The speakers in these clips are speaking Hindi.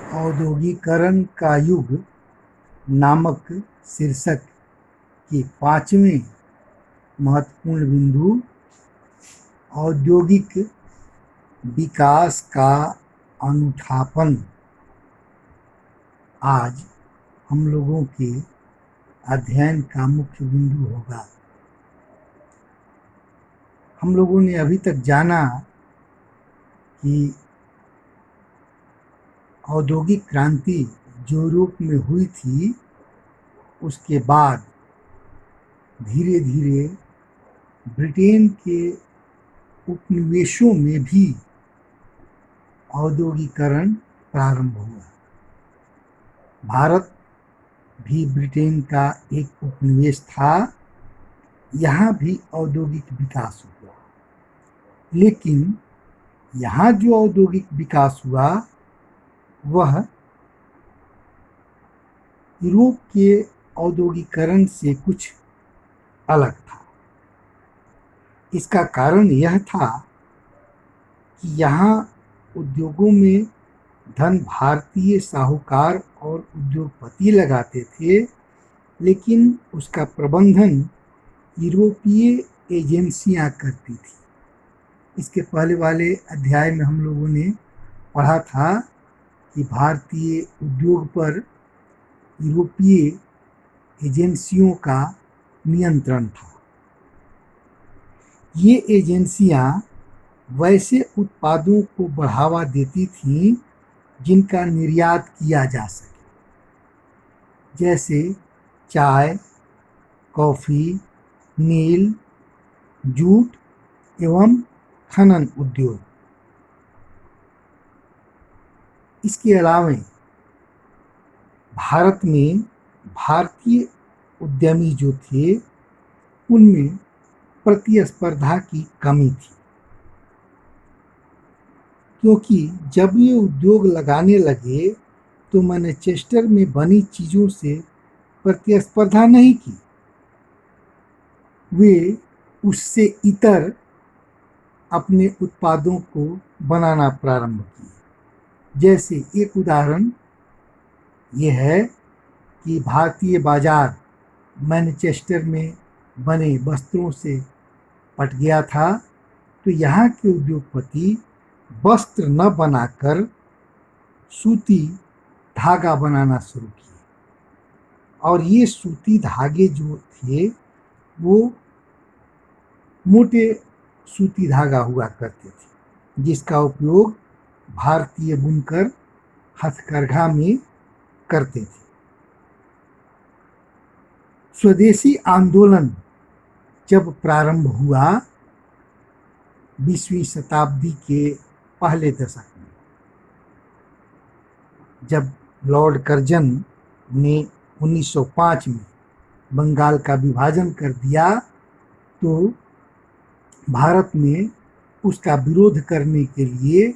औद्योगीकरण का युग नामक शीर्षक के पांचवें महत्वपूर्ण बिंदु औद्योगिक विकास का अनुठापन आज हम लोगों के अध्ययन का मुख्य बिंदु होगा। हम लोगों ने अभी तक जाना कि औद्योगिक क्रांति जो यूरोप में हुई थी, उसके बाद धीरे धीरे ब्रिटेन के उपनिवेशों में भी औद्योगिकरण प्रारंभ हुआ। भारत भी ब्रिटेन का एक उपनिवेश था। यहाँ भी औद्योगिक विकास हुआ, लेकिन यहाँ जो औद्योगिक विकास हुआ वह यूरोप के औद्योगिकरण से कुछ अलग था। इसका कारण यह था कि यहाँ उद्योगों में धन भारतीय साहूकार और उद्योगपति लगाते थे, लेकिन उसका प्रबंधन यूरोपीय एजेंसियां करती थी। इसके पहले वाले अध्याय में हम लोगों ने पढ़ा था कि भारतीय उद्योग पर यूरोपीय एजेंसियों का नियंत्रण था। ये एजेंसियां वैसे उत्पादों को बढ़ावा देती थीं जिनका निर्यात किया जा सके, जैसे चाय, कॉफ़ी, नील, जूट एवं खनन उद्योग। इसके अलावा भारत में भारतीय उद्यमी जो थे उनमें प्रतिस्पर्धा की कमी थी, क्योंकि जब ये उद्योग लगाने लगे तो मैनचेस्टर में बनी चीज़ों से प्रतिस्पर्धा नहीं की, वे उससे इतर अपने उत्पादों को बनाना प्रारंभ किए। जैसे एक उदाहरण ये है कि भारतीय बाजार मैनचेस्टर में बने वस्त्रों से पट गया था, तो यहाँ के उद्योगपति वस्त्र न बनाकर सूती धागा बनाना शुरू किए, और ये सूती धागे जो थे वो मोटे सूती धागा हुआ करते थे, जिसका उपयोग भारतीय बुनकर हथकरघा में करते थे। स्वदेशी आंदोलन जब प्रारंभ हुआ 20वीं शताब्दी के पहले दशक में, जब लॉर्ड कर्जन ने 1905 में बंगाल का विभाजन कर दिया, तो भारत में उसका विरोध करने के लिए,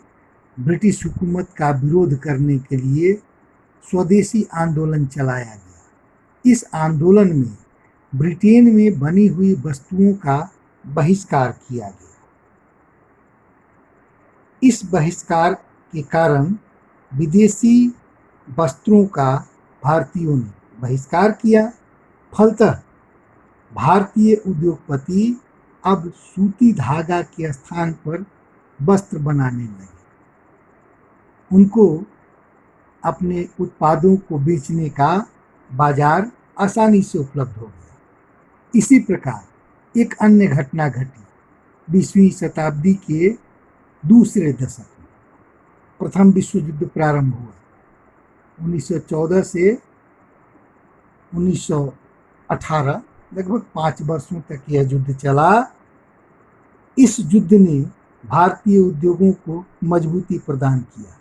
ब्रिटिश हुकूमत का विरोध करने के लिए स्वदेशी आंदोलन चलाया गया। इस आंदोलन में ब्रिटेन में बनी हुई वस्तुओं का बहिष्कार किया गया। इस बहिष्कार के कारण विदेशी वस्त्रों का भारतीयों ने बहिष्कार किया। फलतः भारतीय उद्योगपति अब सूती धागा के स्थान पर वस्त्र बनाने लगे। उनको अपने उत्पादों को बेचने का बाजार आसानी से उपलब्ध हो गया। इसी प्रकार एक अन्य घटना घटी 20वीं शताब्दी के दूसरे दशक में। प्रथम विश्व युद्ध प्रारंभ हुआ 1914 से 1918, लगभग 5 वर्षों तक यह युद्ध चला। इस युद्ध ने भारतीय उद्योगों को मजबूती प्रदान किया।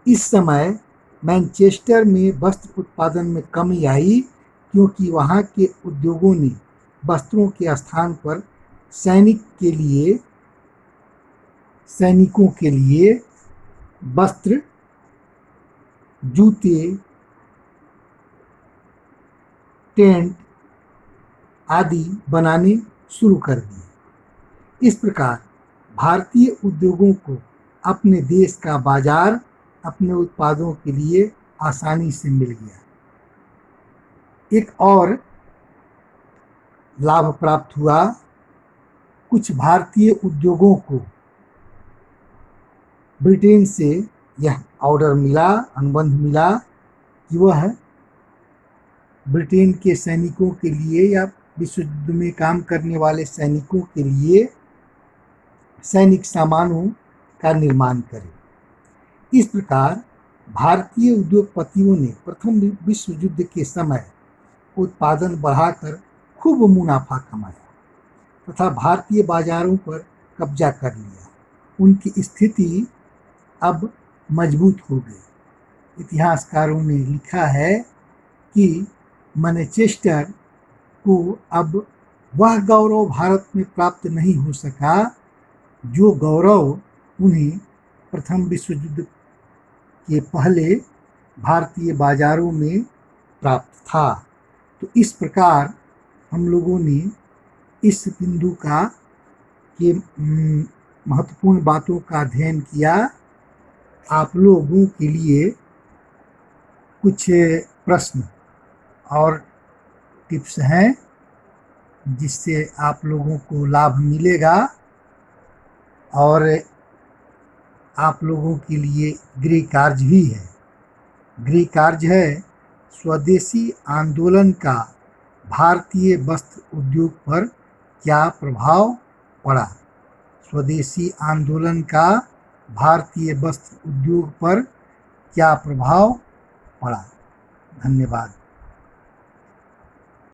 इस समय मैनचेस्टर में वस्त्र उत्पादन में कमी आई, क्योंकि वहाँ के उद्योगों ने वस्त्रों के स्थान पर सैनिकों के लिए वस्त्र, जूते, टेंट आदि बनाने शुरू कर दिए। इस प्रकार भारतीय उद्योगों को अपने देश का बाजार अपने उत्पादों के लिए आसानी से मिल गया। एक और लाभ प्राप्त हुआ, कुछ भारतीय उद्योगों को ब्रिटेन से यह ऑर्डर मिला, अनुबंध मिला कि वह ब्रिटेन के सैनिकों के लिए या विश्व युद्ध में काम करने वाले सैनिकों के लिए सैनिक सामानों का निर्माण करें। इस प्रकार भारतीय उद्योगपतियों ने प्रथम विश्व युद्ध के समय उत्पादन बढ़ाकर खूब मुनाफा कमाया तथा भारतीय बाजारों पर कब्जा कर लिया। उनकी स्थिति अब मजबूत हो गई। इतिहासकारों ने लिखा है कि मैनचेस्टर को अब वह गौरव भारत में प्राप्त नहीं हो सका जो गौरव उन्हें प्रथम विश्व युद्ध के पहले भारतीय बाजारों में प्राप्त था। तो इस प्रकार हम लोगों ने इस बिंदु का के महत्वपूर्ण बातों का अध्ययन किया। आप लोगों के लिए कुछ प्रश्न और टिप्स हैं जिससे आप लोगों को लाभ मिलेगा और आप लोगों के लिए गृह कार्य भी है। गृह कार्य है, स्वदेशी आंदोलन का भारतीय वस्त्र उद्योग पर क्या प्रभाव पड़ा। स्वदेशी आंदोलन का भारतीय वस्त्र उद्योग पर क्या प्रभाव पड़ा। धन्यवाद।